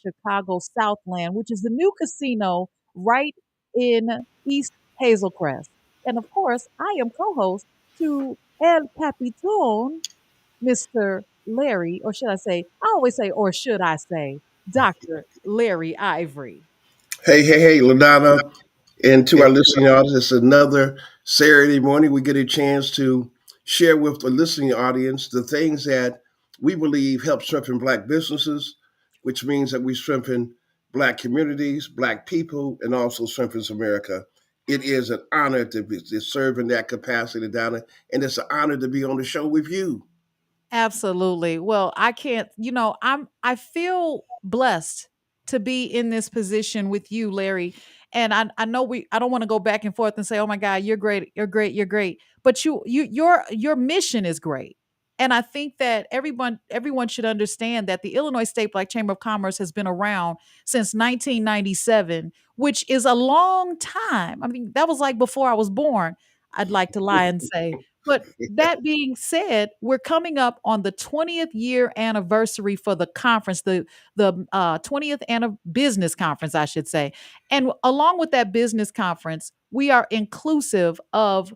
Chicago Southland, which is the new casino right in East Hazelcrest. And of course, I am co-host to El Capitan, Mr. Larry, or should I say, I always say, or should I say, Dr. Larry Ivory. Hey, LaDonna, and to our listening audience, it's another Saturday morning. We get a chance to share with the listening audience the things that we believe help strengthen Black businesses, which means that we strengthen Black communities, Black people, and also strengthens America. It is an honor to serve in that capacity, Donna, and it's an honor to be on the show with you. Absolutely. Well, I can't, I feel blessed to be in this position with you, Larry. And I know I don't want to go back and forth and say, oh my God, you're great, you're great, you're great. But your mission is great. And I think that everyone should understand that the Illinois State Black Chamber of Commerce has been around since 1997, which is a long time. I mean, that was like before I was born. I'd like to lie and say, but that being said, we're coming up on the 20th year anniversary for the conference, the 20th business conference, I should say. And along with that business conference, we are inclusive of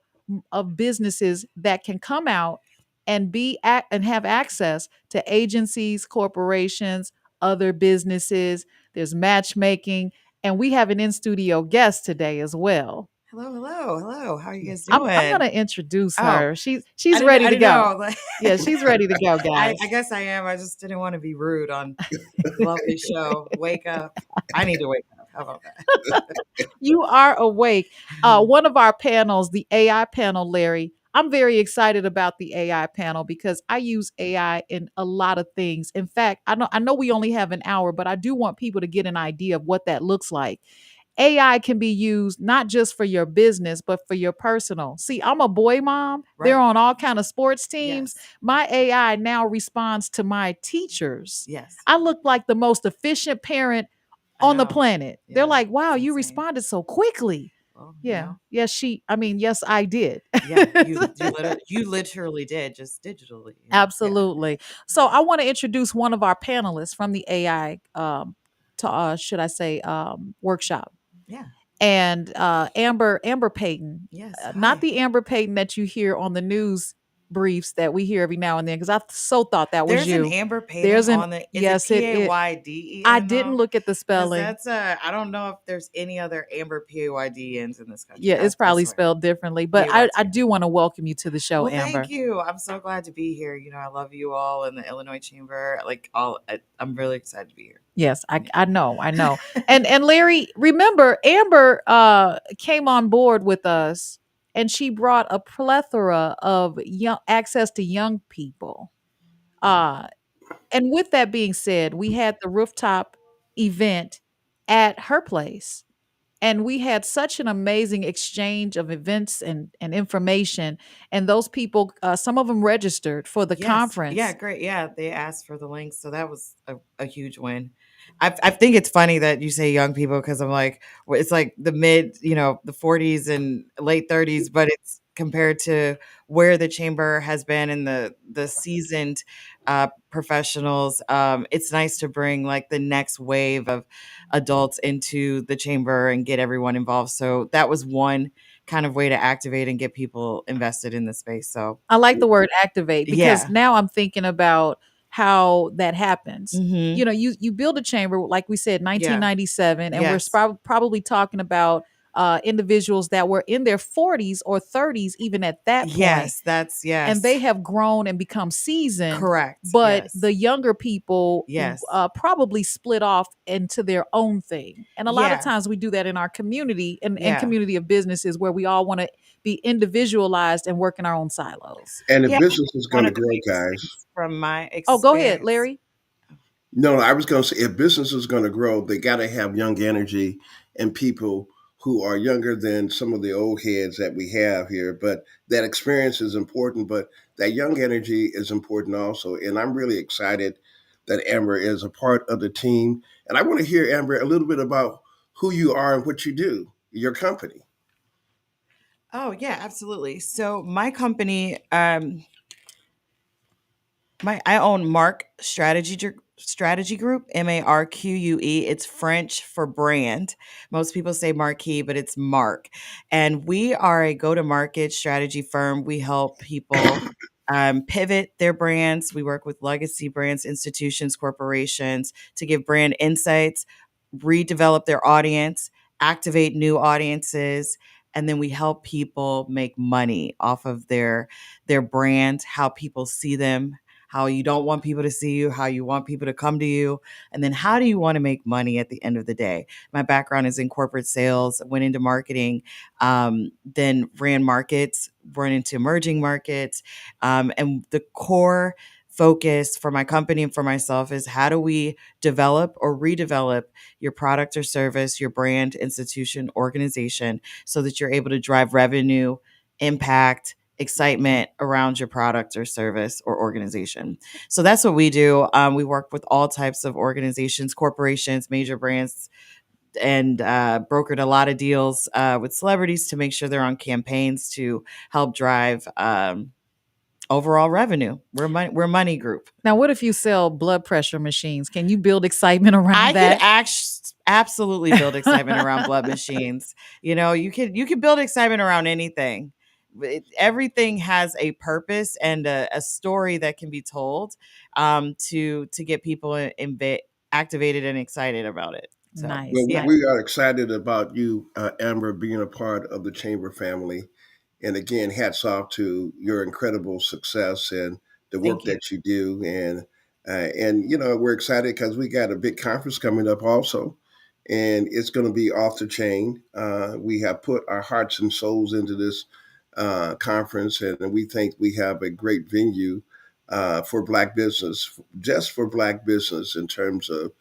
businesses that can come out and and have access to agencies, corporations, other businesses. There's matchmaking, and we have an in studio guest today as well. Hello. How are you guys I'm doing? gonna introduce Oh, her. She's ready I to didn't go. know. Yeah, she's ready to go, I guys. guess I am. I just didn't want to be rude on lovely show. Wake up. I need to wake up. How about You are awake. that? One of our panels, the AI panel, Larry. I'm very excited about the AI panel because I use AI in a lot of things. In fact, I know we only have an hour, but I do want people to get an idea of what that looks like. AI can be used not just for your business, but for your personal. See, I'm a boy mom. Right. They're on all kind of sports teams. Yes. My AI now responds to my teachers. Yes. I look like the most efficient parent I on the know. planet. They're Yeah, like, wow, it's you insane. responded so quickly. Well, Yeah. Yes, yes, I did. yeah, you literally did, just digitally. Yeah. Absolutely. So I want to introduce one of our panelists from the AI to should I say workshop. Yeah. And Amber Payton, Yes. not Hi. the Amber Payton that you hear on the news briefs that we hear every now and then, because I so thought that was There's an you. Amber Payton There's an on the. Is it yes, it. I Payden didn't though? look at the Because spelling. that's I don't know if there's any other Amber Paydns in this country. Yeah, it's I probably swear. spelled differently, but PAYT. I do want to welcome you to the show, Well, Amber. thank you. I'm so glad to be here. You know, I love you all in the Illinois Chamber. Like I'm really excited to be here. Yes, I know. And Larry, remember Amber came on board with us and she brought a plethora of young access to young people. Uh and with that being said, we had the rooftop event at her place. And we had such an amazing exchange of events and information. And those people, some of them registered for the Yes. Yeah, conference. great. Yeah, they asked for the links, so that was a huge win. I think it's funny that you say young people because I'm like, it's like the the 40s and late 30s, but it's compared to where the chamber has been and the seasoned professionals. It's nice to bring like the next wave of adults into the chamber and get everyone involved. So that was one kind of way to activate and get people invested in the space. So I like the word activate because yeah. now I'm thinking about how that happens. Mm-hmm. You build a chamber, like we said, Yeah. 1997, and we're Yes. probably talking about individuals that were in their 40s or 30s, even at that point, Yes, that's and yes. they have grown and become seasoned. Correct. But Yes. the younger people Yes. probably split off into their own thing. And a lot of Yeah. times we do that in our community and Yeah. community of businesses where we all want to be individualized and work in our own silos. And the Yeah. business is One going to of the grow, biggest guys. things from my Oh, go ahead, experience. Larry. No, I was going to say if business is going to grow, they got to have young energy and people who are younger than some of the old heads that we have here. But that experience is important, but that young energy is important also. And I'm really excited that Amber is a part of the team. And I want to hear, Amber, a little bit about who you are and what you do, your company. Oh yeah, absolutely. So my company, I own Mark Strategy Group, Marque. It's French for brand. Most people say marquee, but it's Mark. And we are a go to market strategy firm. We help people pivot their brands. We work with legacy brands, institutions, corporations to give brand insights, redevelop their audience, activate new audiences, and then we help people make money off of their brand, how people see them, how you don't want people to see you, how you want people to come to you, and then how do you want to make money at the end of the day. My background is in corporate sales, went into marketing, then ran markets, run into emerging markets, and the core focus for my company and for myself is how do we develop or redevelop your product or service, your brand, institution, organization, so that you're able to drive revenue, impact, excitement around your product or service or organization. So that's what we do. We work with all types of organizations, corporations, major brands, and brokered a lot of deals with celebrities to make sure they're on campaigns to help drive overall revenue. We're a money group. Now, what if you sell blood pressure machines? Can you build excitement around I could that? absolutely build excitement around blood machines. You could build excitement around anything. Everything has a purpose and a story that can be told to get people activated and excited about it. So Nice, Well, yeah, nice. we are excited about you, Amber, being a part of the Chamber family. And again, hats off to your incredible success and the work thank you. that you do. And we're excited because we got a big conference coming up also, and it's going to be off the chain. We have put our hearts and souls into this conference, and we think we have a great venue for Black business, just for Black business in terms of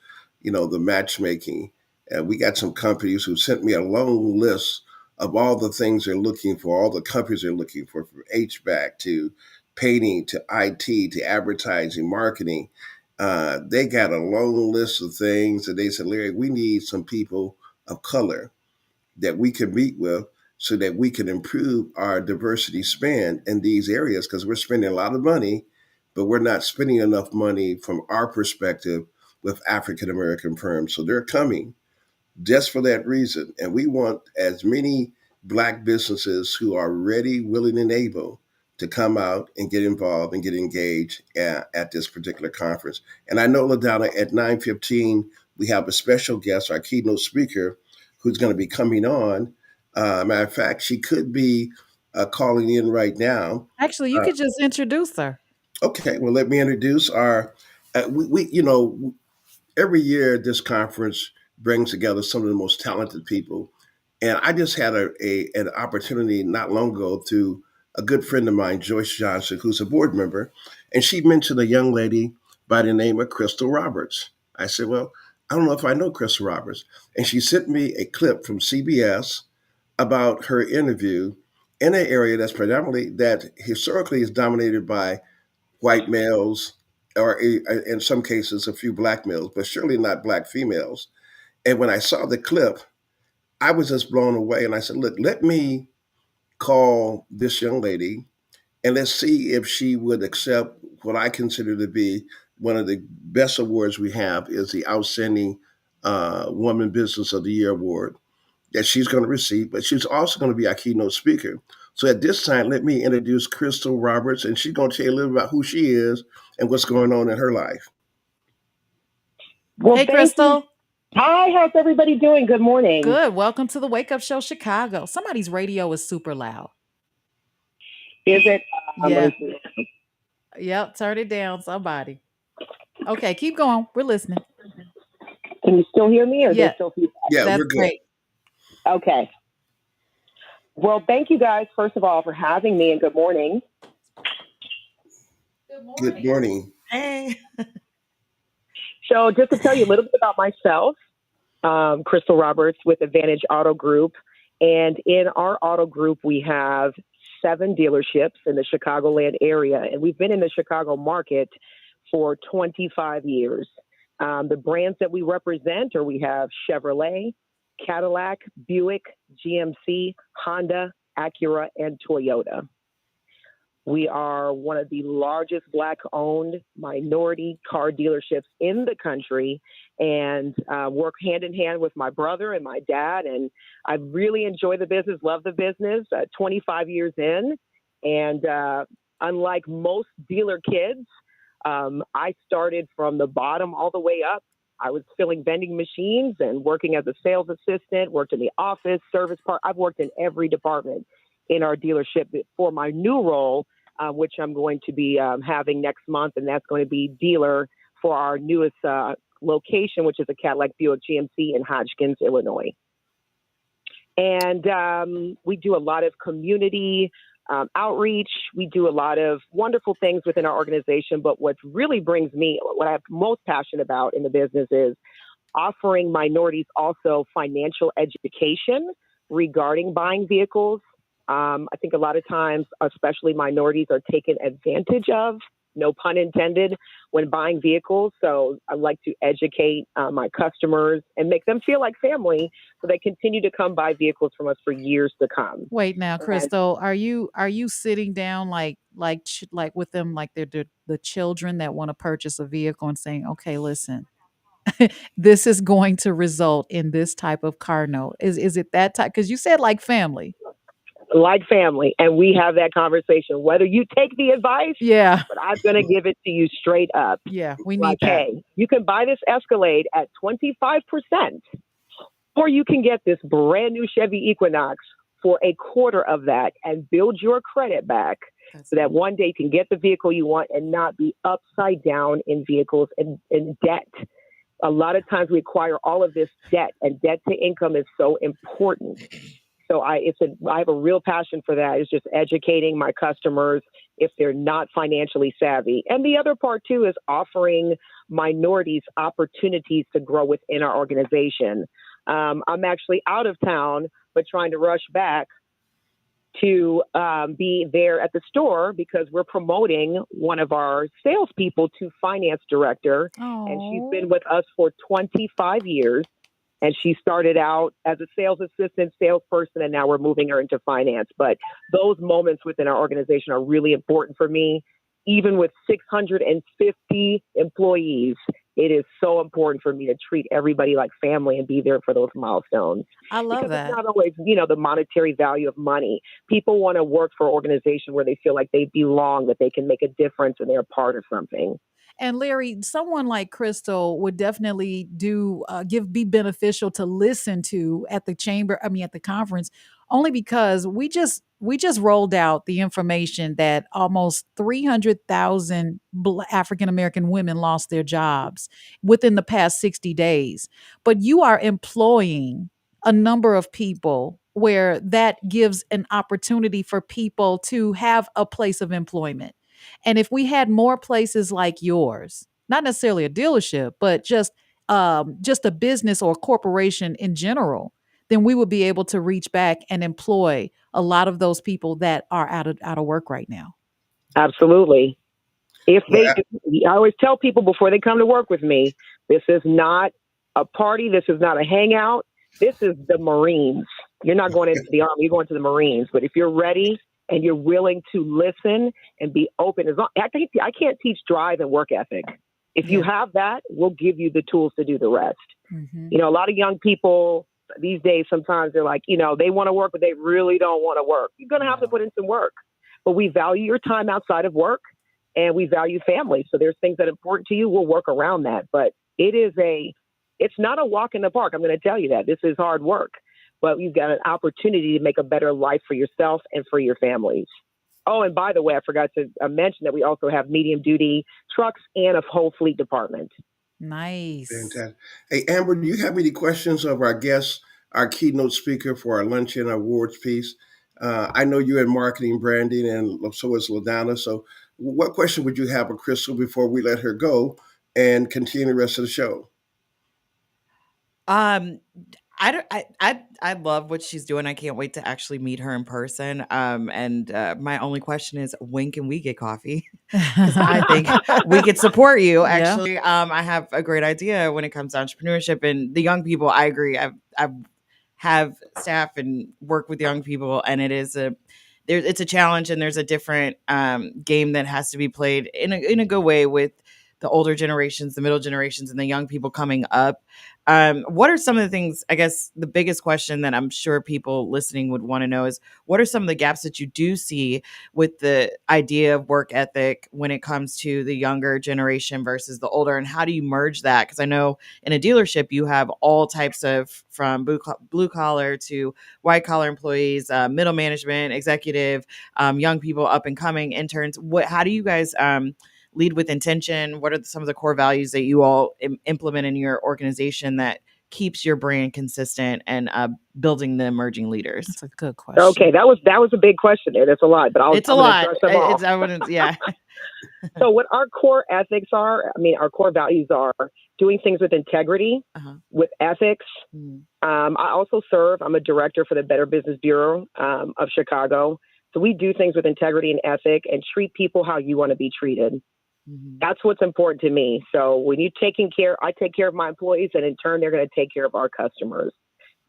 the matchmaking. And we got some companies who sent me a long list of all the things they're looking for, all the companies they're looking for, from HVAC to painting to IT to advertising, marketing. They got a long list of things, and they said, Larry, we need some people of color that we can meet with so that we can improve our diversity spend in these areas because we're spending a lot of money, but we're not spending enough money from our perspective with African American firms. So they're coming just for that reason. And we want as many Black businesses who are ready, willing, and able to come out and get involved and get engaged at this particular conference. And I know, LaDonna, at 9:15, we have a special guest, our keynote speaker, who's going to be coming on. Matter of fact, she could be calling in right now. Actually, you Uh, could just introduce her. okay, well, let me introduce our. Every year this conference brings together some of the most talented people, and I just had an opportunity not long ago through a good friend of mine, Joyce Johnson, who's a board member, and she mentioned a young lady by the name of Crystal Roberts. I said, well, I don't know if I know Crystal Roberts, and she sent me a clip from CBS about her interview in an area that's predominantly that historically is dominated by white males, or in some cases, a few Black males, but surely not Black females. And when I saw the clip, I was just blown away. And I said, look, let me call this young lady and let's see if she would accept what I consider to be one of the best awards we have is the Outstanding Woman Business of the Year award that she's going to receive, but she's also going to be our keynote speaker. So at this time, let me introduce Crystal Roberts, and she's going to tell you a little about who she is and what's going on in her life. Well, Hey, thank you. Crystal. Hi, how's everybody doing? Good morning. Good. Welcome to the Wake Up Show Chicago. Somebody's radio is super loud. Is it? Yeah. Let me see. Yep. Turn it down, somebody. Okay, keep going. We're listening. Can you still hear me or Yeah. there's still feedback? Yeah, That's we're good. great. Okay. Well, thank you guys, first of all, for having me, and good morning. Good morning. Hey. So just to tell you a little bit about myself, Crystal Roberts with Advantage Auto Group. And in our auto group, we have 7 dealerships in the Chicagoland area. And we've been in the Chicago market for 25 years. The brands that we represent are we have Chevrolet, Cadillac, Buick, GMC, Honda, Acura, and Toyota. We are one of the largest Black-owned minority car dealerships in the country, and work hand in hand with my brother and my dad. And I really enjoy the business, love the business. 25 years in, and unlike most dealer kids, I started from the bottom all the way up. I was filling vending machines and working as a sales assistant, worked in the office, service part. I've worked in every department in our dealership for my new role, which I'm going to be having next month, and that's going to be dealer for our newest location, which is a Cadillac Buick GMC in Hodgkins, Illinois. And we do a lot of community outreach. We do a lot of wonderful things within our organization. But what really brings me, what I'm most passionate about in the business is offering minorities also financial education regarding buying vehicles. I think a lot of times, especially minorities, are taken advantage of, no pun intended, when buying vehicles. So I like to educate my customers and make them feel like family, so they continue to come buy vehicles from us for years to come. Wait now, And Crystal, are you sitting down like with them like they're the children that want to purchase a vehicle and saying, "Okay, listen, this is going to result in this type of car note." Is it that type? Because you said like family. like family, and we have that conversation, whether you take the advice, Yeah. but I'm going to give it to you straight up. Yeah, we Like, need that. hey, you can buy this Escalade at 25%, or you can get this brand new Chevy Equinox for a quarter of that and build your credit back, That's so that one day you can get the vehicle you want and not be upside down in vehicles and in debt. A lot of times we acquire all of this debt, and debt to income is so important. So I have a real passion for that. It's just educating my customers if they're not financially savvy. And the other part too is offering minorities opportunities to grow within our organization. I'm actually out of town, but trying to rush back to be there at the store because we're promoting one of our salespeople to finance director. And she's Oh. been with us for 25 years. And she started out as a sales assistant, salesperson, and now we're moving her into finance. But those moments within our organization are really important for me. Even with 650 employees, it is so important for me to treat everybody like family and be there for those milestones. I love Because it's that. not always, the monetary value of money. People want to work for an organization where they feel like they belong, that they can make a difference, and they're a part of something. And Larry, someone like Crystal would definitely be beneficial to listen to at the chamber. I mean, at the conference, only because we just rolled out the information that almost 300,000 African American women lost their jobs within the past 60 days. But you are employing a number of people where that gives an opportunity for people to have a place of employment. And if we had more places like yours, not necessarily a dealership, but just a business or corporation in general, then we would be able to reach back and employ a lot of those people that are out of work right now. Absolutely. If Well, I always tell people before they come to work with me, this is not a party. This is not a hangout. This is the Marines. You're not going into the Army. You're going to the Marines. But if you're ready and you're willing to listen and be open, I can't teach drive and work ethic. If you Yeah. have that, we'll give you the tools to do the rest. Mhm. A lot of young people these days, sometimes they're like, they want to work, but they really don't want to work. You're going to have to put in some work. But we value your time outside of work, and we value family. So there's things that are important to you. We'll work around that. But it's not a walk in the park. I'm going to tell you that. This is hard work. But you've got an opportunity to make a better life for yourself and for your families. Oh, and by the way, I forgot to mention that we also have medium duty trucks and a whole fleet department. Nice. fantastic. Hey, Amber, do you have any questions of our guest, our keynote speaker for our luncheon awards piece? I know you're in marketing, branding, and so is LaDonna. So, what question would you have of Crystal before we let her go and continue the rest of the show? Um, I don't. I love what she's doing. I can't wait to actually meet her in person. And my only question is, when can we get coffee? Because I think we could support you. Yeah. Actually, I have a great idea when it comes to entrepreneurship and the young people. I agree. I have staff and work with young people, and it is it's a challenge, and there's a different game that has to be played in a good way with the older generations, the middle generations, and the young people coming up. What are some of the things, I guess the biggest question that I'm sure people listening would want to know is, what are some of the gaps that you do see with the idea of work ethic when it comes to the younger generation versus the older, and how do you merge that? Because I know in a dealership, you have all types of, from blue collar to white collar employees, middle management, executive, young people, up and coming interns. How do you guys lead with intention? What are some of the core values that you all implement in your organization that keeps your brand consistent and building the emerging leaders? That's a good question. Okay, that was a big question there. That's a lot, but It's a lot. I wouldn't, yeah. So what our core ethics are, our core values are doing things with integrity, with ethics. I also I'm a director for the Better Business Bureau of Chicago. So we do things with integrity and ethic and treat people how you want to be treated. That's what's important to me. So when I take care of my employees, and in turn, they're going to take care of our customers.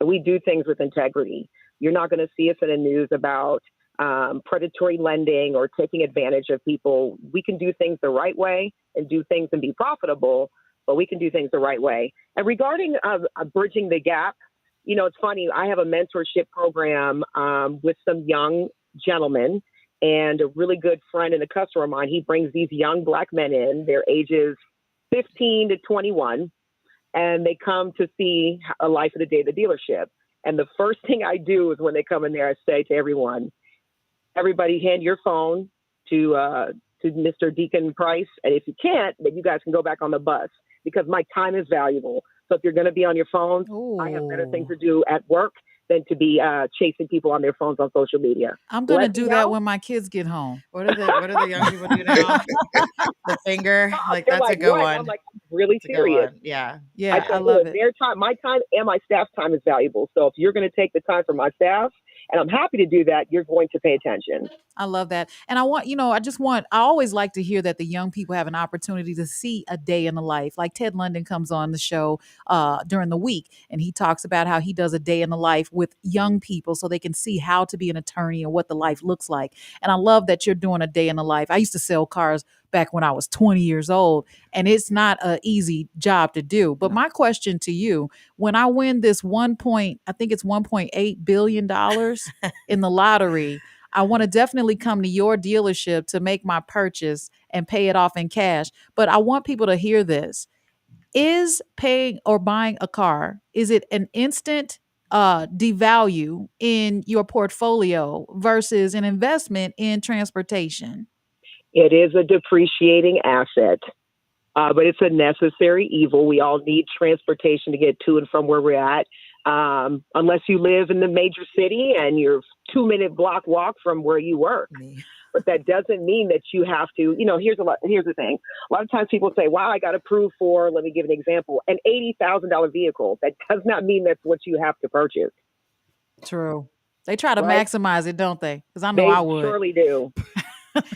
So we do things with integrity. You're not going to see us in the news about predatory lending or taking advantage of people. We can do things the right way and do things and be profitable, but we can do things the right way. And regarding bridging the gap, it's funny. I have a mentorship program with some young gentlemen, and a really good friend and a customer of mine. He brings these young Black men in, their ages 15 to 21, and they come to see a life of the day at the dealership. And the first thing I do is when they come in there, I say to everybody hand your phone to Mr. Deacon Price. And if you can't, then you guys can go back on the bus, because my time is valuable. So if you're going to be on your phones, I have better things to do at work than to be chasing people on their phones on social media. I'm going to do that when my kids get home. What do the young people do now? The finger, that's a good one. I'm like, really serious. Yeah. Yeah, I love it. Their time, my time, and my staff's time is valuable. So if you're going to take the time for my staff, and I'm happy to do that, you're going to pay attention. I love that. And I always like to hear that the young people have an opportunity to see a day in the life. Like Ted London comes on the show during the week, and he talks about how he does a day in the life with young people so they can see how to be an attorney and what the life looks like. And I love that you're doing a day in the life. I used to sell cars back when I was 20 years old, and it's not an easy job to do. But my question to you, when I win this I think it's $1.8 billion in the lottery, I want to definitely come to your dealership to make my purchase and pay it off in cash. But I want people to hear this. Is paying or buying a car, is it an instant devalue in your portfolio versus an investment in transportation? It is a depreciating asset, but it's a necessary evil. We all need transportation to get to and from where we're at. Unless you live in the major city and you're 2-minute block walk from where you work. But that doesn't mean that you have to, here's the thing. A lot of times people say, wow, I got approved for, let me give an example, an $80,000 vehicle. That does not mean that's what you have to purchase. True. They try to maximize it, don't they? Because I know I would. They surely do.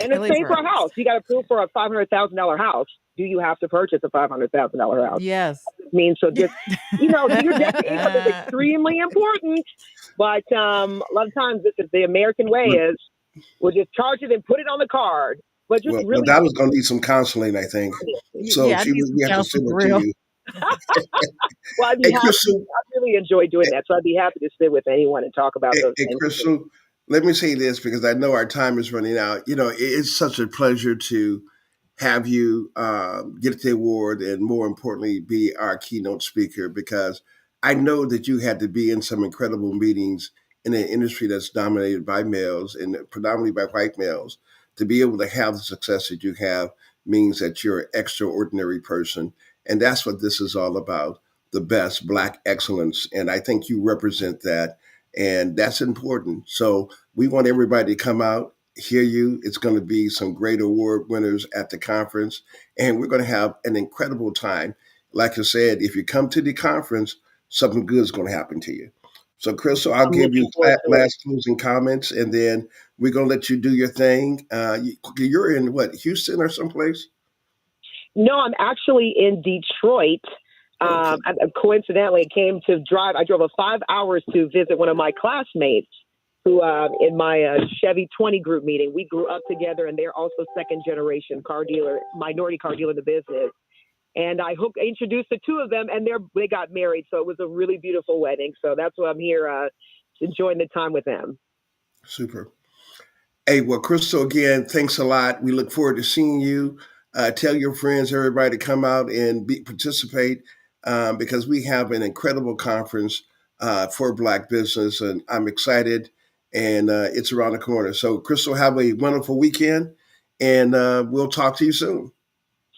And the same for a house. You got approved for a $500,000 house. Do you have to purchase a $500,000 house? Yes. I mean, so just, your debt to income is extremely important. But a lot of times, this is the American way is we'll just charge it and put it on the card. But just really, that was going to need some counseling, I think. So we have to sit with you. Well, I really enjoy doing that. So I'd be happy to sit with anyone and talk about those things. Crystal, let me say this because I know our time is running out. It's such a pleasure to have you get the award and, more importantly, be our keynote speaker, because I know that you had to be in some incredible meetings in an industry that's dominated by males and predominantly by white males. To be able to have the success that you have means that you're an extraordinary person. And that's what this is all about, the best Black excellence. And I think you represent that. And that's important. So we want everybody to come out, hear you. It's going to be some great award winners at the conference. And we're going to have an incredible time. Like I said, if you come to the conference, something good is going to happen to you. So, Crystal, I'll give you last closing comments, and then we're going to let you do your thing. You're in, Houston or someplace? No, I'm actually in Detroit. Coincidentally, I drove 5 hours to visit one of my classmates who in my Chevy 20 group meeting, we grew up together, and they're also second generation car dealer, minority car dealer in the business. And introduced the two of them, and they got married. So it was a really beautiful wedding. So that's why I'm here enjoying the time with them. Super. Hey, well, Crystal, again, thanks a lot. We look forward to seeing you. Tell your friends, everybody, to come out and participate because we have an incredible conference for Black business, and I'm excited. And it's around the corner. So, Crystal, have a wonderful weekend, and we'll talk to you soon.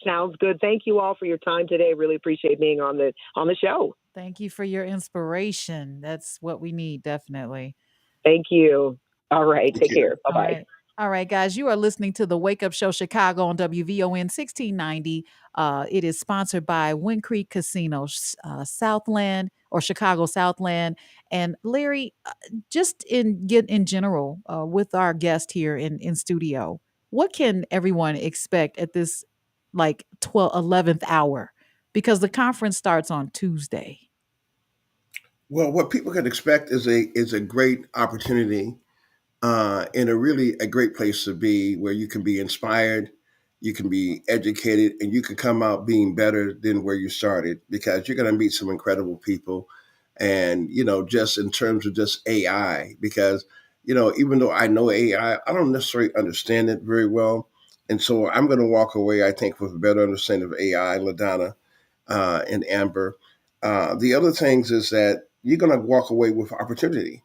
Sounds good. Thank you all for your time today. Really appreciate being on the show. Thank you for your inspiration. That's what we need, definitely. Thank you. All right. Thank Take you. care. Bye All bye. right. All right, guys, you are listening to the Wake Up Show Chicago on WVON 1690. It is sponsored by Wind Creek Casino Southland or Chicago Southland. And Larry, just in general, with our guest here in studio, what can everyone expect at this like 11th hour? Because the conference starts on Tuesday. Well, what people can expect is a great opportunity and a great place to be where you can be inspired, you can be educated, and you can come out being better than where you started because you're going to meet some incredible people. And, just in terms of just AI, because, even though I know AI, I don't necessarily understand it very well. And so I'm going to walk away, I think, with a better understanding of AI, LaDonna and Amber. The other things is that you're going to walk away with opportunity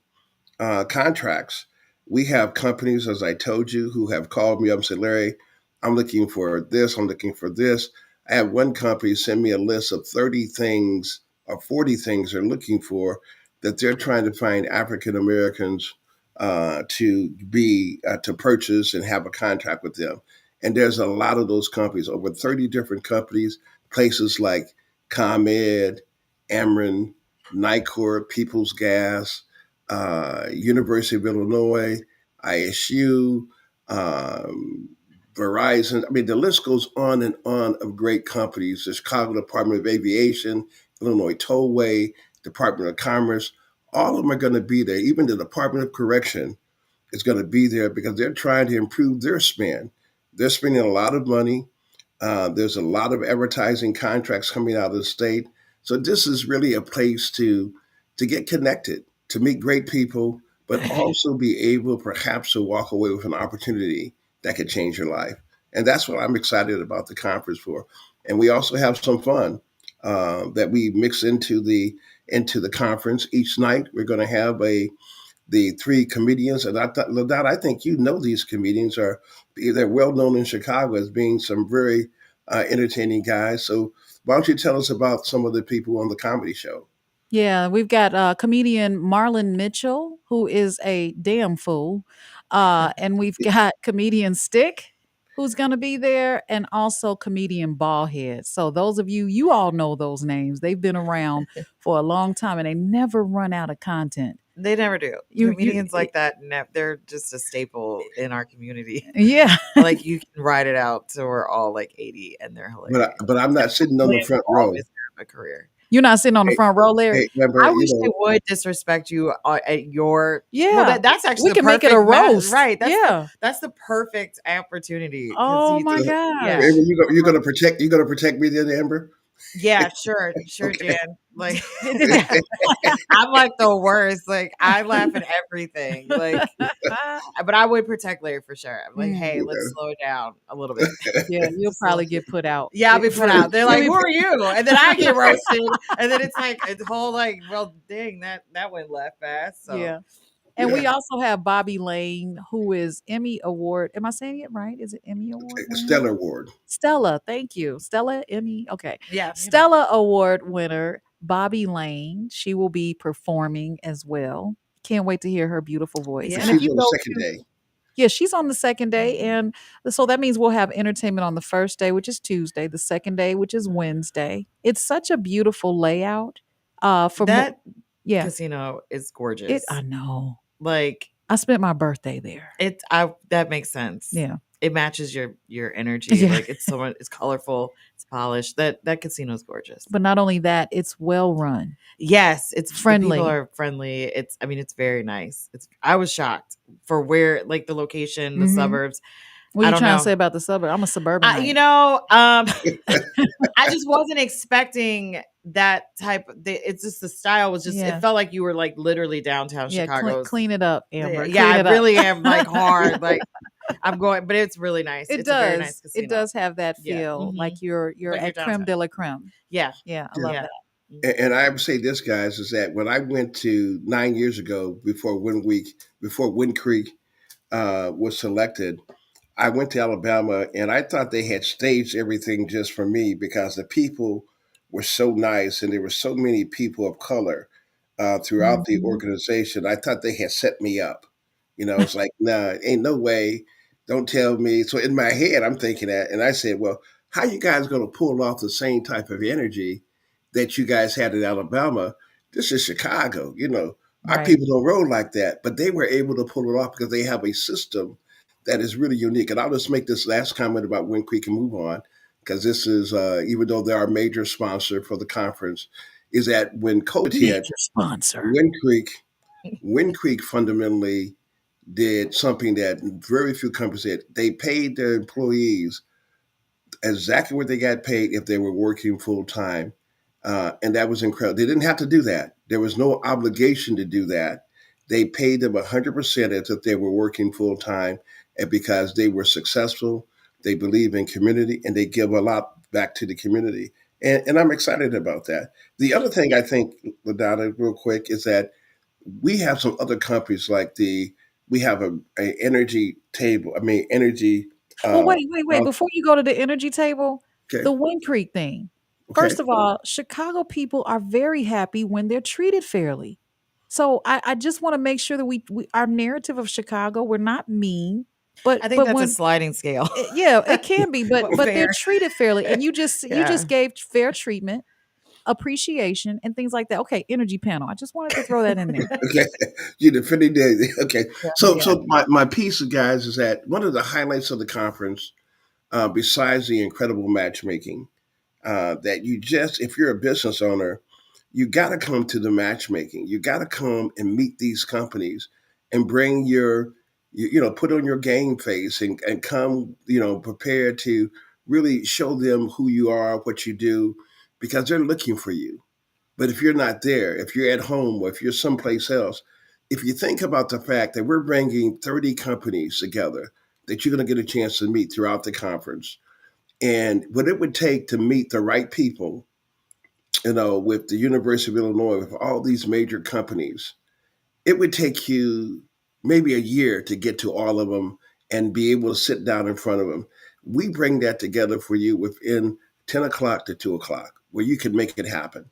contracts. We have companies, as I told you, who have called me up and said, Larry, I'm looking for this, I'm looking for this. I have one company send me a list of 30 things or 40 things they're looking for that they're trying to find African Americans to purchase and have a contract with them. And there's a lot of those companies, over 30 different companies, places like ComEd, Ameren, Nicor, People's Gas, University of Illinois, ISU, Verizon. I mean, the list goes on and on of great companies. The Chicago Department of Aviation, Illinois Tollway, Department of Commerce, all of them are going to be there. Even the Department of Correction is going to be there because they're trying to improve their spend. They're spending a lot of money. There's a lot of advertising contracts coming out of the state. So this is really a place to get connected, to meet great people, but also be able perhaps to walk away with an opportunity that could change your life. And that's what I'm excited about the conference for. And we also have some fun that we mix into the conference each night. We're going to have the three comedians, and I think you know these comedians they're well known in Chicago as being some very entertaining guys. So why don't you tell us about some of the people on the comedy show? Yeah, we've got comedian Marlon Mitchell, who is a damn fool. And we've got comedian Stick, who's going to be there, and also comedian Ballhead. So, those of you, you all know those names. They've been around for a long time and they never run out of content. They never do. Comedians like that, they're just a staple in our community. Yeah. Like you can ride it out till we're all like 80 and they're hilarious. But I'm not sitting on the front row. Always have a career. You're not sitting on the front row, Larry. Remember, I wish they would disrespect you at your. Yeah, well, that's actually we can make it a roast, right? That's that's the perfect opportunity. Oh my god! Yeah. Amber, you're gonna protect me then, Amber. Yeah, sure, Okay. Jan. Like, I'm like the worst. Like, I laugh at everything. Like, but I would protect Larry for sure. I'm like, hey, let's slow it down a little bit. Yeah, you'll probably get put out. Yeah, I'll be put out. They're like, who are you? And then I get roasted. And then it's like a whole like, well, dang, that went left fast. So Yeah. And we also have Bobby Lane, who is Emmy Award. Am I saying it right? Is it Emmy Award? Stellar Award. Stella, thank you. Stella, Emmy. Okay. Yeah. Stella Award winner, Bobby Lane. She will be performing as well. Can't wait to hear her beautiful voice. Yeah. And She's on the second day. Yeah, she's on the second day. And so that means we'll have entertainment on the first day, which is Tuesday, the second day, which is Wednesday. It's such a beautiful layout. For that yeah. casino is gorgeous. I know. Like I spent my birthday there. that makes sense. Yeah. it matches your energy. Yeah. Like it's colorful, it's polished. That casino is gorgeous. But not only that, it's well run, Yes, the people friendly. are friendly. It's very nice. I was shocked for where, like, the location, the Mhm. suburbs. What are I you don't trying to know. say about the suburb? I'm a suburbanite. I just wasn't expecting that it's just the style was just, Yeah. it felt like you were like literally downtown Yeah, Chicago. clean it up, Amber. Yeah, Clean I it up. really am like hard. Like I'm going, but it's really nice. It It's a very nice does. casino. It does have that Yeah. feel, Mhm. like you're Like at you're creme downtown. de la creme. Yeah. Yeah, I love Yeah. that. And I would say this, guys, is that when I went to 9 years ago before Wind Creek was selected, I went to Alabama and I thought they had staged everything just for me because the people were so nice and there were so many people of color throughout the Mhm. organization. I thought they had set me up. It's like, nah, ain't no way. Don't tell me. So in my head, I'm thinking that. And I said, well, how you guys going to pull off the same type of energy that you guys had in Alabama? This is Chicago. Our Right. people don't roll like that. But they were able to pull it off because they have a system that is really unique. And I'll just make this last comment about Wind Creek and move on, because this is, even though they're our major sponsor for the conference, is that when COVID hit, Major sponsor. Wind Creek fundamentally did something that very few companies did. They paid their employees exactly what they got paid if they were working full time. And that was incredible. They didn't have to do that. There was no obligation to do that. They paid them 100% as if they were working full time, and because they were successful, they believe in community, and they give a lot back to the community. And I'm excited about that. The other thing I think, LaDonna, real quick, is that we have some other companies like we have a energy table. I mean, energy. Well, Uh, wait. Before you go to the energy table, okay, the Wind Creek thing. okay. First of all, Chicago people are very happy when they're treated fairly. So I just want to make sure that we our narrative of Chicago, we're not mean, I but think that's a when sliding scale. yeah, it can be, But but they're fair. treated fairly, and you just Yeah. gave fair treatment, appreciation, and things like that. Okay, energy panel. I just wanted to throw that in there. Okay, you defending the okay. Yeah, So, yeah. so my piece, guys, is that one of the highlights of the conference, besides the incredible matchmaking, that you just, if you're a business owner, you got to come to the matchmaking. You got to come and meet these companies and bring put on your game face and come, prepared to really show them who you are, what you do, because they're looking for you. But if you're not there, if you're at home or if you're someplace else, if you think about the fact that we're bringing 30 companies together that you're going to get a chance to meet throughout the conference, and what it would take to meet the right people, with the University of Illinois, with all these major companies, it would take you maybe a year to get to all of them and be able to sit down in front of them. We bring that together for you within 10 o'clock to 2 o'clock, where you can make it happen.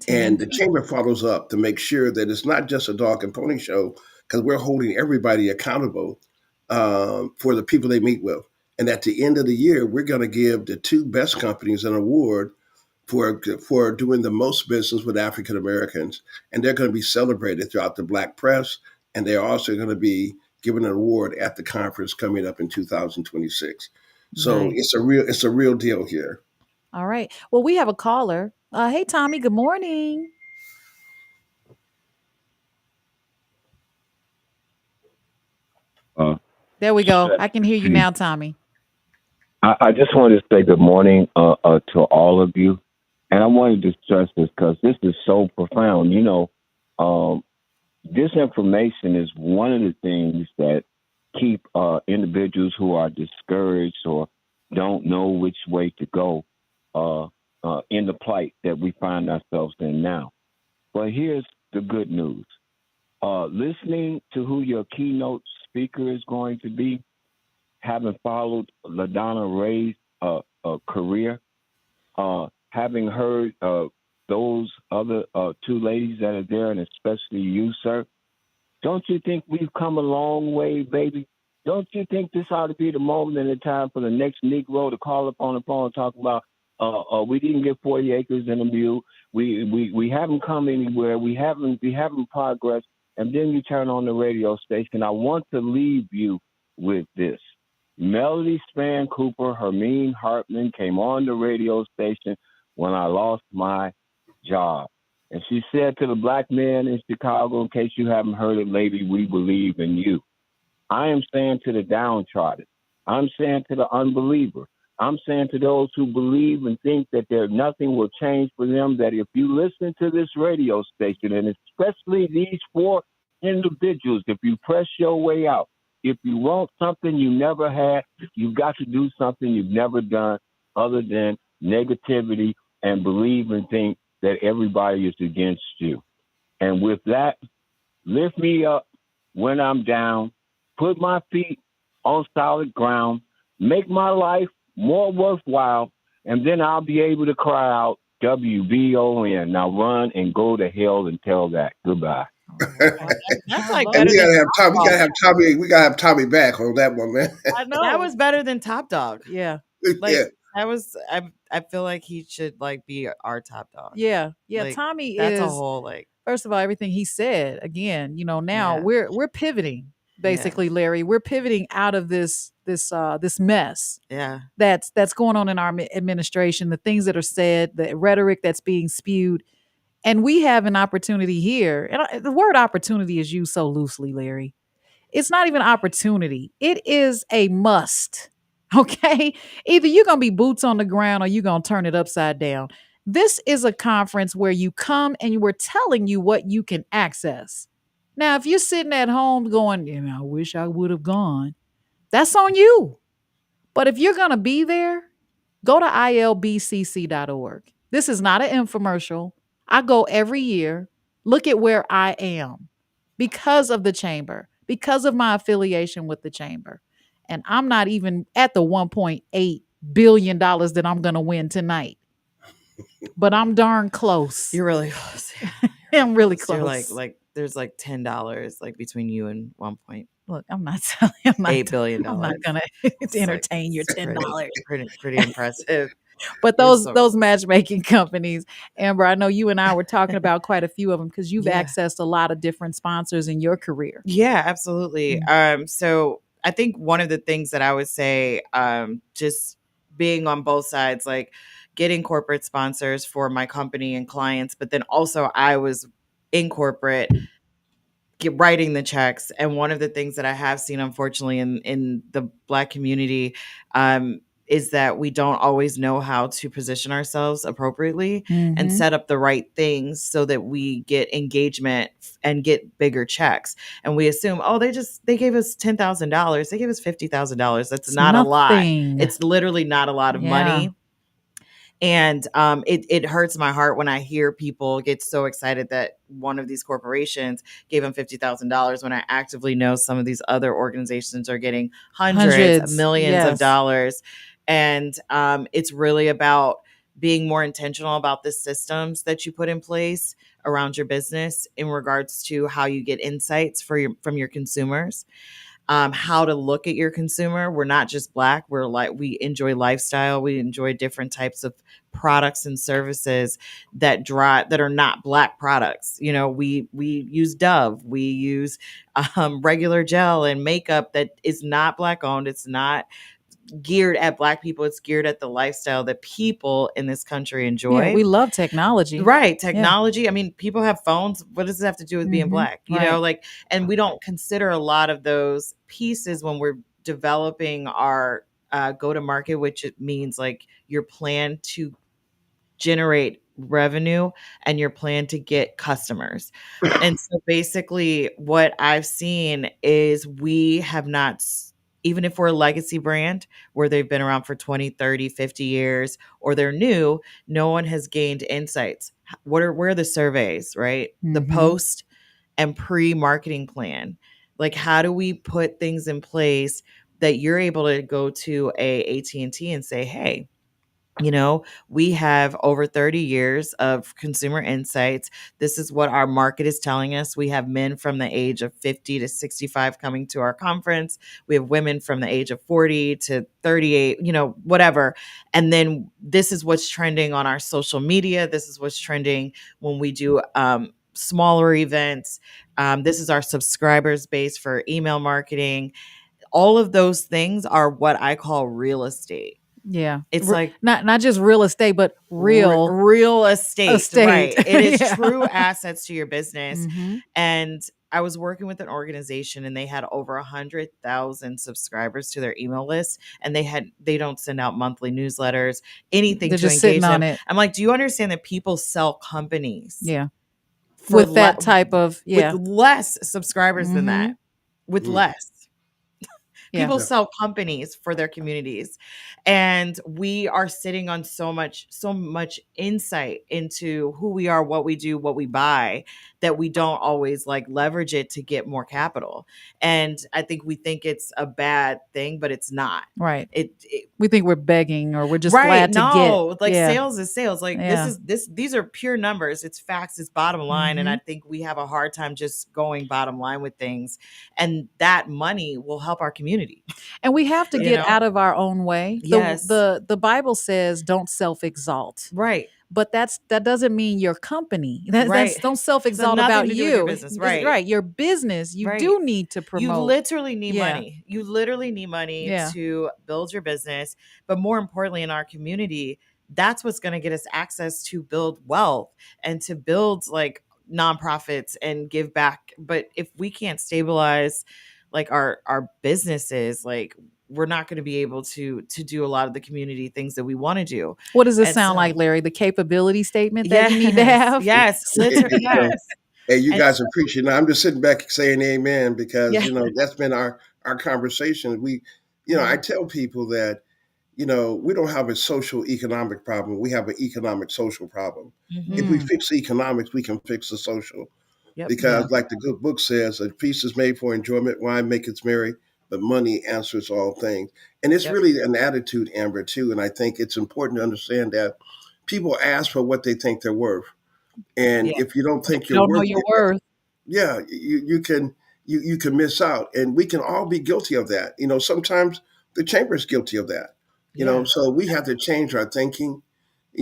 And 10. the chamber follows up to make sure that it's not just a dog and pony show, because we're holding everybody accountable for the people they meet with. And at the end of the year, we're going to give the two best companies an award for doing the most business with African Americans, and they're going to be celebrated throughout the Black press, and they're also going to be given an award at the conference coming up in 2026. So Nice. it's a real deal here. All right. Well, we have a caller. Hey, Tommy. Good morning. Uh, There we go. I can hear you now, Tommy. I just wanted to say good morning to all of you. And I wanted to stress this because this is so profound. This information is one of the things that keep individuals who are discouraged or don't know which way to go in the plight that we find ourselves in now. But here's the good news. Listening to who your keynote speaker is going to be, having followed LaDonna Ray's career, having heard those other two ladies that are there, and especially you, sir, don't you think we've come a long way, baby? Don't you think this ought to be the moment and the time for the next Negro to call up on the phone and talk about, we didn't get 40 acres and a mule. We haven't come anywhere. We haven't progressed. And then you turn on the radio station. I want to leave you with this. Melody Span Cooper, Hermine Hartman came on the radio station when I lost my job. And she said to the black man in Chicago, in case you haven't heard it, lady, we believe in you. I am saying to the downtrodden, I'm saying to the unbeliever, I'm saying to those who believe and think that nothing will change for them, that if you listen to this radio station, and especially these four individuals, if you press your way out, if you want something you never had, you've got to do something you've never done other than negativity and believe and think that everybody is against you. And with that, lift me up when I'm down, put my feet on solid ground, make my life more worthwhile, and then I'll be able to cry out WVON. Now run and go to hell and tell that. Goodbye. That's like love And better we than gotta have Top Tommy. We Dog. gotta have Tommy. We gotta have Tommy back on that one, man. I know. That was better than Top Dog. Yeah. Like Yeah. that was. I feel like he should like be our Top Dog. Yeah. Yeah. Like, Tommy that's a is, whole like. first of all, everything he said, again, now Yeah. we're pivoting, basically, Larry. We're pivoting out of this mess Yeah. that's going on in our administration, the things that are said, the rhetoric that's being spewed. And we have an opportunity here. And the word opportunity is used so loosely, Larry. It's not even opportunity. It is a must. Okay? Either you're going to be boots on the ground or you're going to turn it upside down. This is a conference where you come and we're telling you what you can access. Now, if you're sitting at home going, I wish I would have gone, that's on you. But if you're going to be there, go to ilbcc.org. This is not an infomercial. I go every year, look at where I am because of the chamber, because of my affiliation with the chamber. And I'm not even at the $1.8 billion that I'm going to win tonight. But I'm darn close. You're really close. I'm really You're close. like there's like $10 like between you and 1.8 Look, I'm not telling. I'm billion. not gonna entertain your $10. Pretty impressive. But You're those matchmaking companies, Amber, I know you and I were talking about quite a few of them because you've Yeah. accessed a lot of different sponsors in your career. Yeah, absolutely. So I think one of the things that I would say, just being on both sides, like getting corporate sponsors for my company and clients, but then also I was in corporate writing the checks. And one of the things that I have seen, unfortunately, in the Black community, is that we don't always know how to position ourselves appropriately and set up the right things so that we get engagement and get bigger checks. And we assume, they gave us $10,000. They gave us $50,000. That's It's not a lot. nothing. It's literally not a lot of money. And it hurts my heart when I hear people get so excited that one of these corporations gave them $50,000 when I actively know some of these other organizations are getting hundreds of millions of dollars. And it's really about being more intentional about the systems that you put in place around your business in regards to how you get insights from your consumers. How to look at your consumer. We're not just Black. We enjoy lifestyle. We enjoy different types of products and services that are not Black products. We use Dove. We use regular gel and makeup that is not Black owned. It's not geared at Black people. It's geared at the lifestyle that people in this country enjoy. Yeah, we love technology. Right. Technology. Yeah. I mean, people have phones. What does it have to do with being Black? And we don't consider a lot of those pieces when we're developing our go to market, which it means like your plan to generate revenue and your plan to get customers. And so basically what I've seen is we have not, even if we're a legacy brand where they've been around for 20, 30, 50 years, or they're new, no one has gained insights. Where are the surveys, right? The post and pre-marketing plan. Like, how do we put things in place that you're able to go to a AT&T and say, hey, we have over 30 years of consumer insights. This is what our market is telling us. We have men from the age of 50 to 65 coming to our conference. We have women from the age of 40 to 38, whatever. And then this is what's trending on our social media. This is what's trending when we do smaller events. This is our subscribers base for email marketing. All of those things are what I call real estate. Yeah. It's like Not just real estate, but real real estate, estate. right? It is Yeah. true assets to your business. Hmm. And I was working with an organization, and they had over 100,000 subscribers to their email list, and they don't send out monthly newsletters, anything They're to just engage sitting on them. it. I'm like, do you understand that people sell companies Yeah. for With that type of, with yeah. less subscribers than Hmm. that? With Mm. less. Yeah. People Yeah. sell companies for their communities, and we are sitting on so much insight into who we are, what we do, what we buy, that we don't always like leverage it to get more capital. And I think we think it's a bad thing, but it's not. Right. It We think we're begging or we're just right, glad to get. no, like Yeah. sales is sales. Like Yeah. these are pure numbers. It's facts, it's bottom line. And I Mhm. think we have a hard time just going bottom line with things. And that money will help our community. And we have to You get know? out of our own way. Yes. The Bible says don't self-exalt. Right. But that doesn't mean your company. That's Right. don't self-exalt nothing about to do with your you. business, It's right. right. Your business, you Right. do need to You promote. literally need Yeah. money. You literally need money Yeah. to build your business. But more importantly, in our community, that's what's going to get us access to build wealth and to build like nonprofits and give back. But if we can't stabilize like our businesses, like we're not going to be able to do a lot of the community things that we want to do. What does it And sound so- like, Larry? The capability statement that you need to have? Yes, literally, yes. Hey, you And- guys appreciate it. I'm just sitting back saying amen because, Yeah. that's been our conversation. I tell people that, we don't have a social economic problem. We have an economic social problem. If we Mm. fix the economics, we can fix the social. Yep. Because, Yeah. like the good book says, a feast is made for enjoyment, wine maketh merry, but money answers all things. And it's Yep. really an attitude, Amber, too. And I think it's important to understand that people ask for what they think they're worth. And Yeah. if you don't think You you're don't know worth your it, worth. yeah, you can miss out. And we can all be guilty of that. Sometimes the chamber is guilty of that. Yeah. So we have to change our thinking,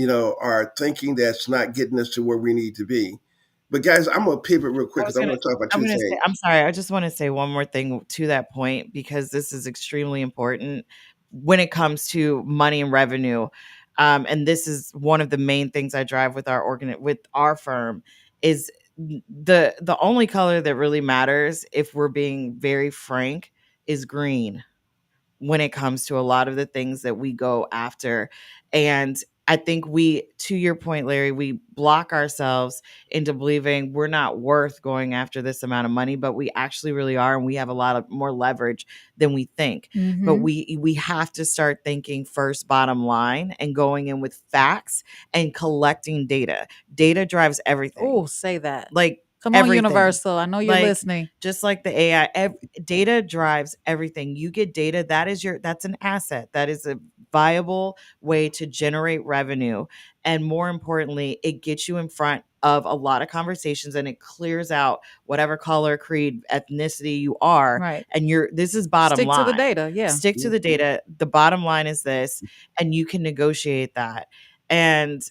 our thinking that's not getting us to where we need to be. But guys, I'm gonna pivot real quick because I want to talk about two things. I'm sorry. I just want to say one more thing to that point, because this is extremely important when it comes to money and revenue. And this is one of the main things I drive with with our firm is the only color that really matters, if we're being very frank, is green when it comes to a lot of the things that we go after. And I think to your point, Larry, we block ourselves into believing we're not worth going after this amount of money, but we actually really are. And we have a lot of more leverage than we think. But we have to start thinking first bottom line and going in with facts and collecting data. Data drives everything. Oh, say that. Like, Come on, everything. Universal. I know you're Like, listening. Just like the AI, data drives everything. You get data, that's an asset. That is a viable way to generate revenue. And more importantly, it gets you in front of a lot of conversations, and it clears out whatever color, creed, ethnicity you are. Right. And this is bottom Stick line. to the data. Yeah. Stick to the data. The bottom line is this, and you can negotiate that. And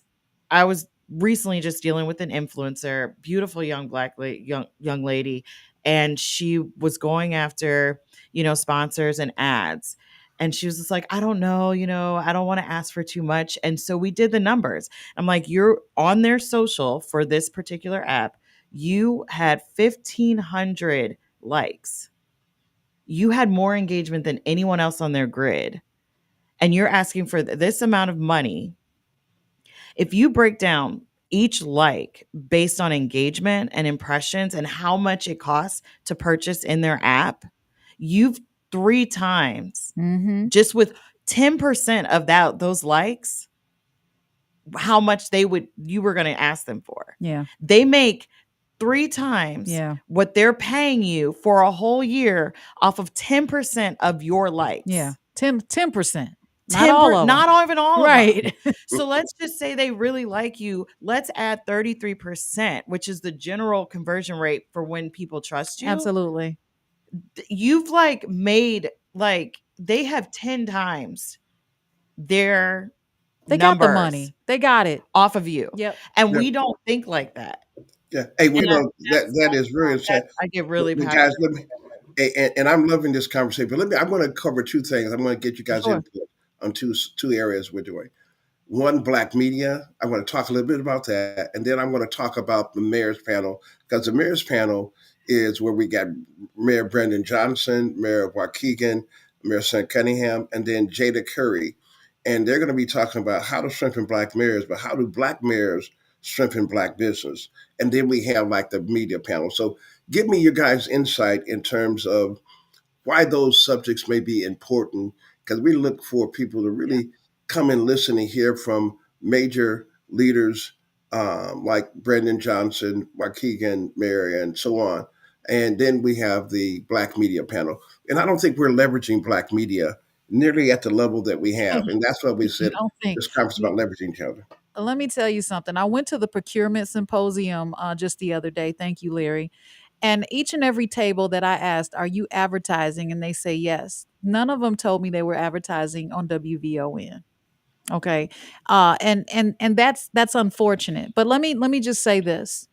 I was recently just dealing with an influencer, beautiful young young lady, and she was going after, sponsors and ads. And she was just like, I don't know, I don't want to ask for too much. And so we did the numbers. I'm like, you're on their social for this particular app. You had 1,500 likes. You had more engagement than anyone else on their grid. And you're asking for this amount of money. If you break down each like based on engagement and impressions and how much it costs to purchase in their app, you've 3 times just with 10% of those likes, how much you were going to ask them for. Yeah. They make 3 times what they're paying you for a whole year off of 10% of your likes. Yeah. 10%. Not all of them. Not even all right. of them. So let's just say they really like you. Let's add 33%, which is the general conversion rate for when people trust you. Absolutely. You've made they have 10 times their They got the money. They got it off of you. Yep. And we don't think like that. Yeah. Hey, that is very sad. I get really But passionate. guys, And I'm loving this conversation. But I'm going to cover two things. I'm going to get you guys Sure. input on two areas we're doing. One, Black media. I'm going to talk a little bit about that, and then I'm going to talk about the mayor's panel, because the mayor's panel is where we got Mayor Brendan Johnson, Mayor Waukegan, Mayor St. Cunningham, and then Jada Curry, and they're going to be talking about how to strengthen Black mayors, but how do Black mayors strengthen Black business, and then we have like the media panel. So give me your guys' insight in terms of why those subjects may be important, because we look for people to really come and listen and hear from major leaders like Brendan Johnson, Waukegan, Mary, and so on. And then we have the Black media panel. And I don't think we're leveraging Black media nearly at the level that we have. And that's what we You said don't think? this conference about leveraging each other. Let me tell you something. I went to the procurement symposium just the other day. Thank you, Larry. And each and every table that I asked, "Are you advertising?" and they say yes. None of them told me they were advertising on WVON. Okay, and that's unfortunate. But let me just say this: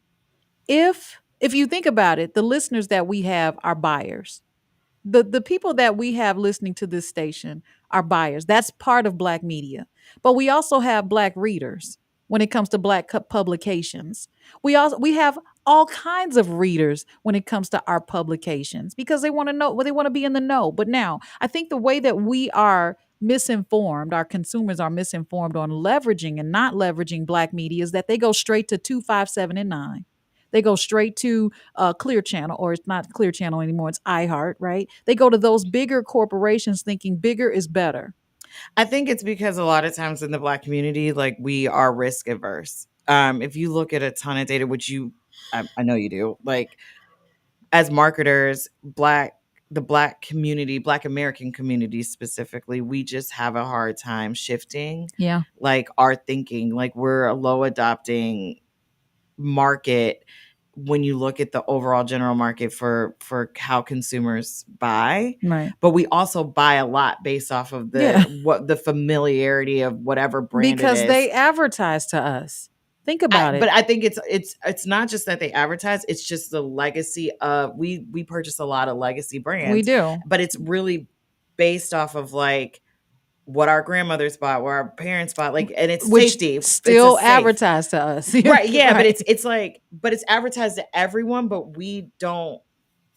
if you think about it, the listeners that we have are buyers. The people that we have listening to this station are buyers. That's part of Black media. But we also have Black readers when it comes to Black publications. We have all kinds of readers when it comes to our publications because they want to know, well, they want to be in the know. But now I think the way that we are misinformed, our consumers are misinformed on leveraging and not leveraging Black media, is that they go straight to 257 and 9. They go straight to Clear Channel, or it's not Clear Channel anymore. It's iHeart, right? They go to those bigger corporations thinking bigger is better. I think it's because a lot of times in the Black community, like we are risk averse. If you look at a ton of data, which I know you do, like as marketers, the Black community, Black American community specifically, we just have a hard time shifting, Yeah. like our thinking. Like we're a low adopting market when you look at the overall general market for how consumers buy, Right. but we also buy a lot based off of Yeah. the familiarity of whatever brand it Because is. they advertise to us. Think about But it. I think it's not just that they advertise, it's just the legacy of we purchase a lot of legacy We brands, do. but it's really based off of like what our grandmothers bought, what our parents bought, like, and it's Which safety. It's a still safe. advertise to us. Right, yeah, but Right. it's like, but it's advertised to everyone, but we don't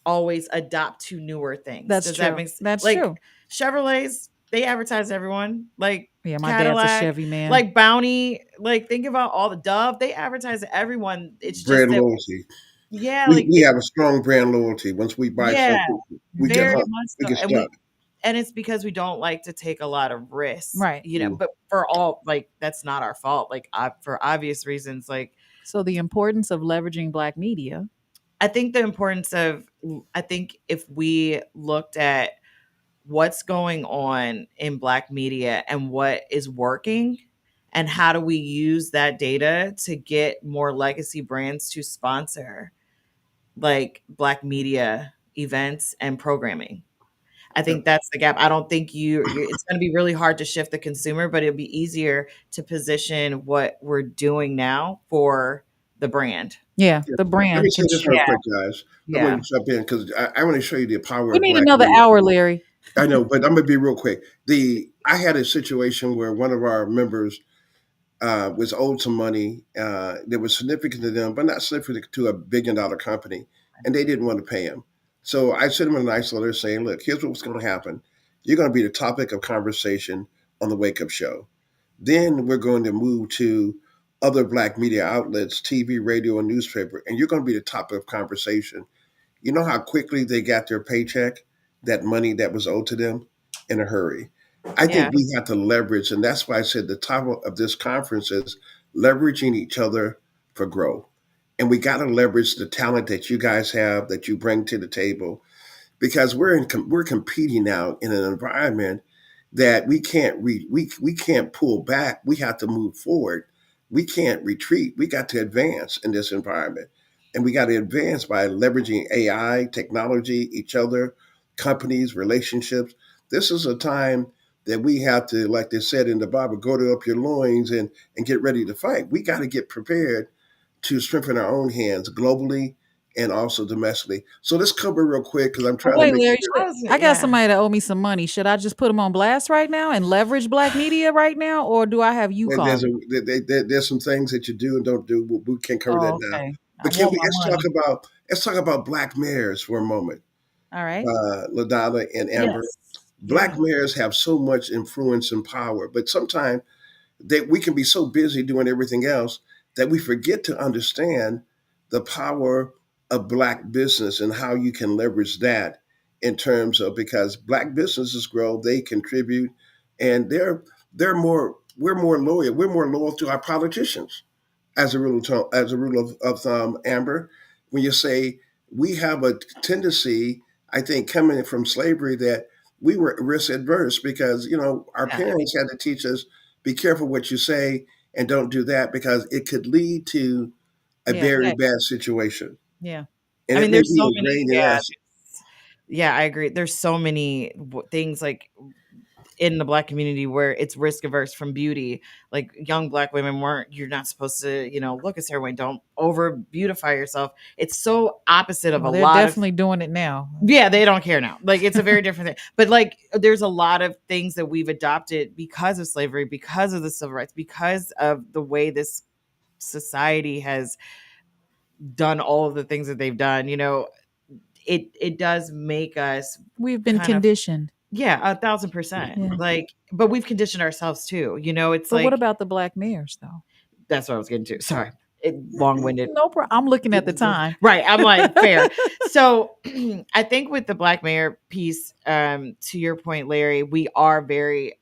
always adopt to newer things. That's Does that true. make sense? That's Like true. Chevrolets, they advertise to everyone. Like Yeah, my dad's a Cadillac, Chevy man. like Bounty, like think about all the Dove, they advertise to everyone. It's just Brand that, loyalty. yeah, We, like we have a strong brand loyalty. Once we buy yeah, something, we get very hooked. much We so. get stuck. And it's because we don't like to take a lot of risks, Right. Mm. but for all, like, that's not our fault. Like, for obvious reasons, like, So the importance of leveraging Black media. I think I think if we looked at what's going on in Black media and what is working, and how do we use that data to get more legacy brands to sponsor like Black media events and programming. I think that's the gap. I don't think it's going to be really hard to shift the consumer, but it'll be easier to position what we're doing now for the brand. Yeah, Yeah. the Let me brand say can this shift. real Yeah. quick, guys. I'm going Yeah. to jump in because I want to show you the power We of need Black another media. hour, Larry. I know, but I'm going to be real quick. I had a situation where one of our members was owed some money that was significant to them, but not significant to $1 billion company, and they didn't want to pay him. So I sent him a nice letter saying, "Look, here's what's going to happen. You're going to be the topic of conversation on the Wake Up Show. Then we're going to move to other Black media outlets, TV, radio, and newspaper, and you're going to be the topic of conversation." You know how quickly they got their paycheck, that money that was owed to them, in a hurry. I Yeah. think we have to leverage, and that's why I said the title of this conference is leveraging each other for growth. And we got to leverage the talent that you guys have, that you bring to the table, because we're competing now in an environment that we can't pull back. We have to move forward. We can't retreat. We got to advance in this environment, and we got to advance by leveraging AI, technology, each other, companies, relationships. This is a time that we have to, like they said in the Bible, gird up your loins and get ready to fight. We got to get prepared to strengthen our own hands globally and also domestically. So let's cover real quick because I'm But trying to wait, make Larry, sure. I got Yeah. somebody that owe me some money. Should I just put them on blast right now and leverage black media right now, or do I have you call There's me? there's some things that you do and don't do. We can't cover that Oh, now. okay. I But can want we my money. let's talk about black mayors for a moment, All right. LaDonna and Amber. Yes. Black Yeah. mayors have so much influence and power, but sometimes that we can be so busy doing everything else that we forget to understand the power of black business and how you can leverage that in terms of because black businesses grow, they contribute, and they're more we're more loyal to our politicians as a rule of thumb, Amber, when you say we have a tendency, I think, coming from slavery that we were risk adverse because our Yeah. parents had to teach us be careful what you say and don't do that because it could lead to a Yeah. very Facts. bad situation, Yeah. and I it mean, may there's be so many. ingrained in Yeah. us. Yeah, I agree. There's so many things like in the black community where it's risk averse from beauty. Like young black women you're not supposed to, look a certain way. Don't over beautify yourself. It's so opposite of Well, a they're lot of. definitely doing it now. Yeah, they don't care now. Like it's a very different thing. But like there's a lot of things that we've adopted because of slavery, because of the civil rights, because of the way this society has done all of the things that they've done. It does make us We've been kind of. conditioned. Yeah, 1,000%. Yeah. Like, but we've conditioned ourselves too. It's But what like about the black mayors, though? that's what I was getting to. Sorry, long-winded. No problem. I'm looking at the time. Right, I'm like fair. So, I think with the black mayor piece, to your point, Larry, we are very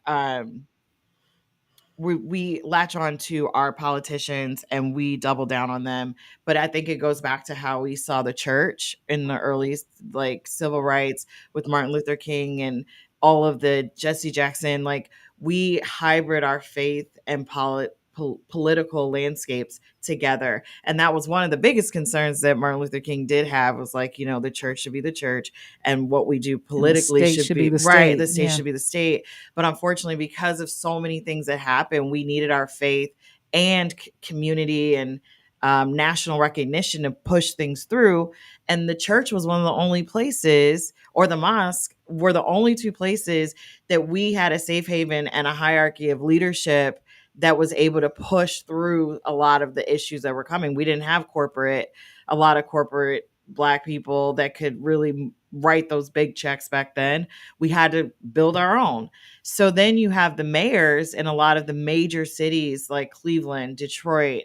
we latch on to our politicians and we double down on them, but I think it goes back to how we saw the church in the early like civil rights with Martin Luther King and all of the Jesse Jackson. Like we hybrid our faith and political landscapes together, and that was one of the biggest concerns that Martin Luther King did have, was like, the church should be the church and what we do And the politically state should should be be the right, state. the state Yeah. should be the state. But unfortunately, because of so many things that happened, we needed our faith and community and national recognition to push things through. And the church was one of the only places, or the mosque were the only two places that we had a safe haven and a hierarchy of leadership that was able to push through a lot of the issues that were coming. We didn't have a lot of corporate black people that could really write those big checks back then. We had to build our own. So then you have the mayors in a lot of the major cities like Cleveland, Detroit,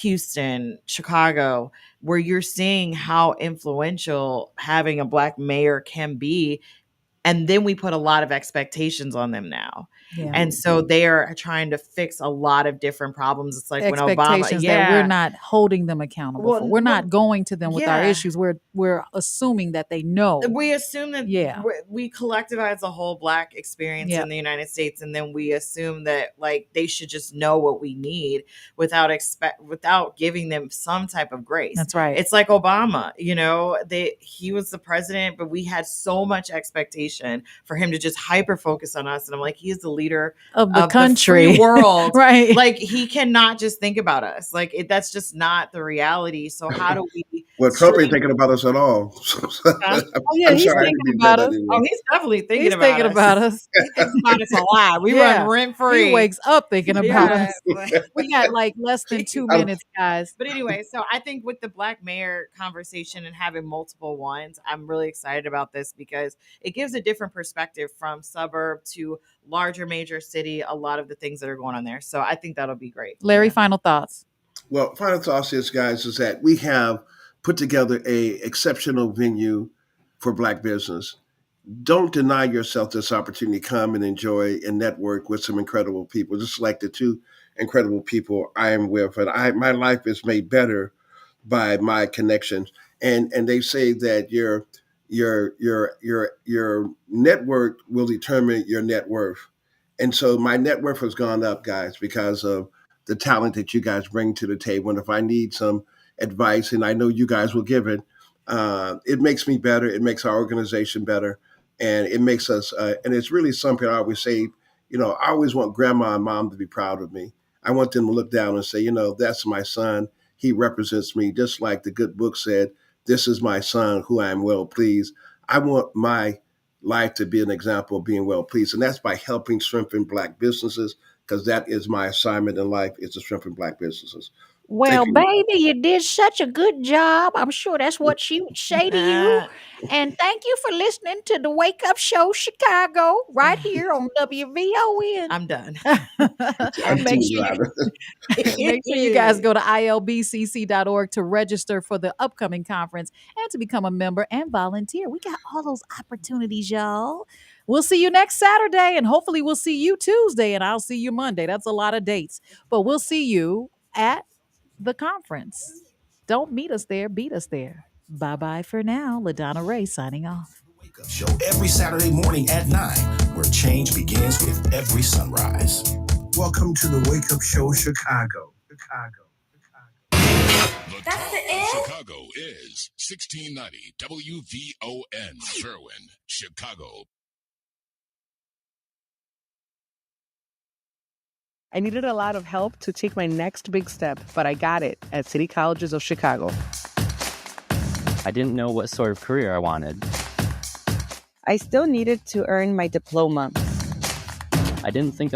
Houston, Chicago, where you're seeing how influential having a black mayor can be. And then we put a lot of expectations on them now. Yeah. And so they are trying to fix a lot of different problems. It's like when Obama, Expectations that we're not holding them accountable for. We're not going to them with our yeah. issues. We're assuming that they know. We assume that Yeah. we collectivize the whole black experience Yep. in the United States, and then we assume that like they should just know what we need without giving them some type of grace. That's right. It's like Obama, he was the president, but we had so much expectation for him to just hyper focus on us, and I'm like, he is the leader of the the country. free world, Right. Like he cannot just think about us. Like that's just not the reality. So how do we? Well, Trump ain't thinking about us at all. Huh? Oh yeah, I'm he's sorry, I thinking didn't mean to about say that us. anyway. Oh, he's definitely thinking He's about thinking us. about us. He thinks about us a lot. We Yeah. run rent free. He wakes up thinking about Yeah, us. but- We got like less than 2 I'm- minutes, guys. But anyway, so I think with the black mayor conversation and having multiple ones, I'm really excited about this because it gives a different perspective from suburb to larger major city, a lot of the things that are going on there. So I think that'll be great. Larry, Yeah. final thoughts. Well, final thoughts is, guys, is that we have put together a exceptional venue for black business. Don't deny yourself this opportunity. Come and enjoy and network with some incredible people, just like the two incredible people I am with. And my life is made better by my connections. And they say that your network will determine your net worth. And so my net worth has gone up, guys, because of the talent that you guys bring to the table. And if I need some advice, and I know you guys will give it, it makes me better. It makes our organization better. And it makes us, and it's really something I always say, I always want grandma and mom to be proud of me. I want them to look down and say, that's my son. He represents me, just like the good book said, this is my son who I am well pleased. I want my life to be an example of being well pleased. And that's by helping strengthen Black businesses, because that is my assignment in life, is to strengthen Black businesses. Well, Thank you. baby, you did such a good job. I'm sure that's what she would say to you. And thank you for listening to the Wake Up Show Chicago right here on WVON. I'm done. I'm Make too sure loud. Make sure you guys go to ilbcc.org to register for the upcoming conference and to become a member and volunteer. We got all those opportunities, y'all. We'll see you next Saturday, and hopefully we'll see you Tuesday, and I'll see you Monday. That's a lot of dates, but we'll see you at the conference. Don't meet us there, beat us there. Bye-bye for now. LaDonna Ray signing off. Wake Up Show every Saturday morning at 9, where change begins with every sunrise. Welcome to the Wake Up Show Chicago. That's the end? Chicago is 1690 WVON, Sherwin, Chicago. I needed a lot of help to take my next big step, but I got it at City Colleges of Chicago. I didn't know what sort of career I wanted. I still needed to earn my diploma. I didn't think